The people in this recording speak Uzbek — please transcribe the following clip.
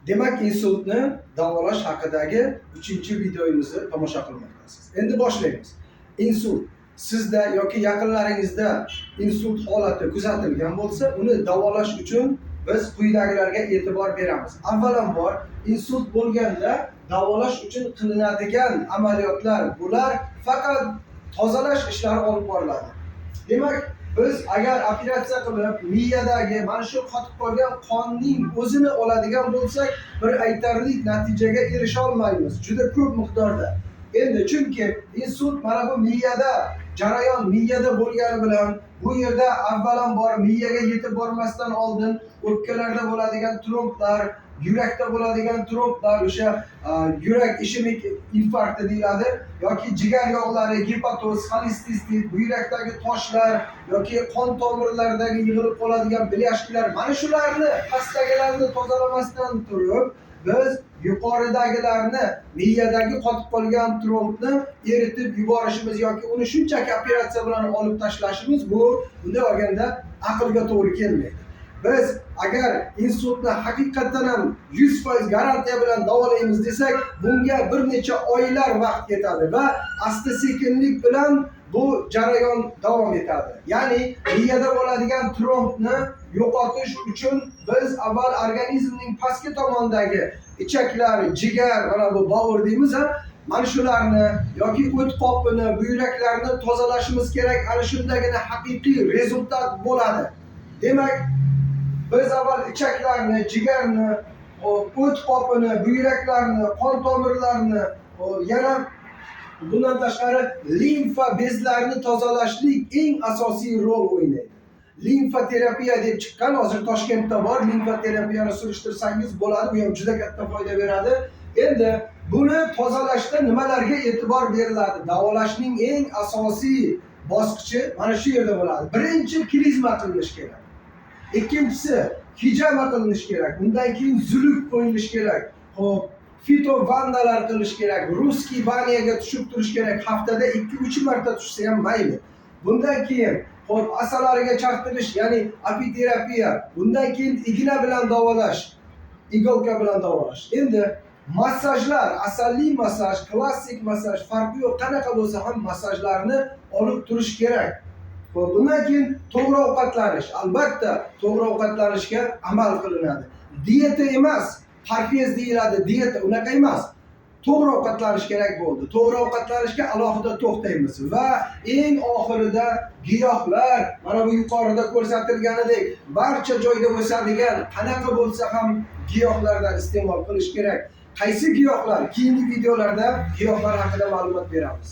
Demak, insultni davolash haqidagi 3-videomizni tomosha qilmoqdasiz. Endi boshlaymiz. Insult sizda yoki yaqinlaringizda insult holati kuzatilgan bo'lsa, uni davolash uchun biz quyidagilarga e'tibor beramiz. Avvalambor, insult bo'lganda davolash uchun qilinadigan amaliyotlar bular faqat tozalash ishlari olib boriladi. Demak, biz agar operatsiya qilib miyadagi mana shu qotib qolgan qonning o'zini oladigan bo'lsak, bir aytarli natijaga erisha olmaymiz, juda ko'p miqdorda. Endi chunki insult mana bu miyada, jarayon miyada bo'lgani bilan bu yerda avvalambor miyaga yetib bormasdan oldin o'pkalarda bo'ladigan tromblar, yurakda bo'ladigan tromblar, o'sha yurak ishemik infarkti deyiladi yoki jigar yog'lari, gepatoz, xolestistit, buyrakdagi toshlar yoki qon tomirlaridagi yig'ilib qoladigan blyashkalar, mana shularni pastdagilarni tozalamasdan turib biz yuqoridagilarni, miyadagi qotib qolgan trombni eritib yuborishimiz yoki uni shunchaki operatsiya bilan olib tashlashimiz bu bunday olganda aqlga to'g'ri kelmaydi. Biz agar insultni haqiqatan ham 100% garantiya bilan davolaymiz desak, bunga bir necha oylar vaqt ketadi va asta-sekinlik bilan bu jarayon davom etadi. Ya'ni miyada bo'ladigan trombni yo'qotish uchun biz avval organizmning pastki tomonidagi ichaklar, jigar, mana bu bovur deymiz, mana shularni yoki o't qopini, buyraklarni tozalashimiz kerak. Ana shundagina haqiqiy rezultat bo'ladi. Demak, biz avval ichaklarni, jigarni, o't qopini, buyraklarni, qon tomirlarini, yana bundan tashqari limfa bezlarini tozalashlik eng asosiy rol o'ynaydi. Limfa terapiya deb chiqqan, hozir Toshkentda bor, limfa terapiyani surishtirsangiz bo'ladi, bu ham juda katta foyda beradi. Endi buni tozalashda nimalarga e'tibor beriladi? Davolashning eng asosiy bosqichi mana shu yerda bo'ladi. Birinchi klizma qilinish kerak. Ikkinchisi hijama qilinish kerak. Undan keyin zuluk qo'yilish kerak. Xo'p, fitovannalar qilish kerak. Ruskiy banyaga tushib turish kerak. Haftada 2-3 marta tushsa ham mayli. Bundan keyin xo'p, asalariga chaqtirish, ya'ni apiterapiya. Bundan keyin igna bilan davolash, iголка bilan davolash. Endi massajlar, asalli massaj, klassik massaj, farqi yo'q, qanaqa bo'lsa ham massajlarni olib turish kerak. Bundan keyin to'g'ri ovqatlanish. Albatta, to'g'ri ovqatlanishga amal qilinadi. Dieta emas, parhez deyiladi, dieta unaqa emas. To'g'ri ovqatlanish kerak bo'ldi. To'g'ri ovqatlanishga alohida to'xtaymiz va eng oxirida giyohlar, mana bu yuqorida ko'rsatilganidek barcha joyda o'sadigan, qanaqa bo'lsa ham giyohlardan iste'mol qilish kerak. Qaysi giyohlar? Keyingi videolarda giyohlar haqida ma'lumot beramiz.